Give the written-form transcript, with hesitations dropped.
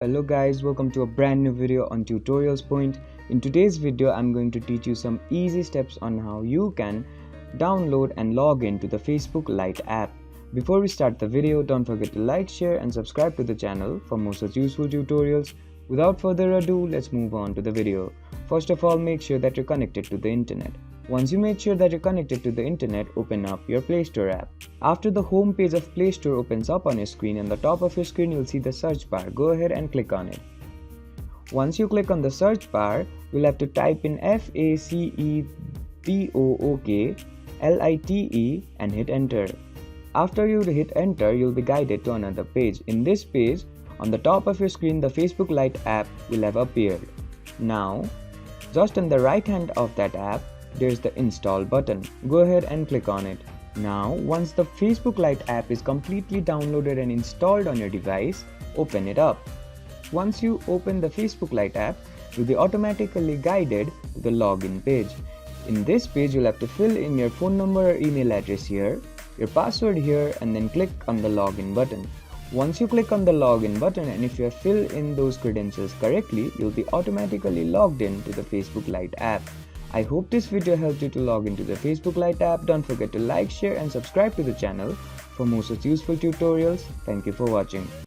Hello guys, welcome to a brand new video on Tutorials Point. In today's video, I'm going to teach you some easy steps on how you can download and log in to the Facebook Lite app. Before we start the video, don't forget to like, share and subscribe to the channel for more such useful tutorials. Without further ado, let's move on to the video. First of all, make sure that you're connected to the internet. Once you make sure that you're connected to the internet, open up your PlayStore app. After the home page of PlayStore opens up on your screen, on the top of your screen you'll see the search bar. Go ahead and click on it. Once you click on the search bar, you'll have to type in FACEBOOKLITE and hit enter. After you hit enter, you'll be guided to another page. In this page, on the top of your screen, the Facebook Lite app will have appeared. Now, just on the right hand of that app, there's the install button. Go ahead and click on it. Now, once the Facebook Lite app is completely downloaded and installed on your device, open it up. Once you open the Facebook Lite app, you'll be automatically guided to the login page. In this page, you'll have to fill in your phone number or email address here, your password here, and then click on the login button. Once you click on the login button and if you have filled in those credentials correctly, you'll be automatically logged in to the Facebook Lite app. I hope this video helped you to log into the Facebook Lite app. Don't forget to like, share and subscribe to the channel for more such useful tutorials. Thank you for watching.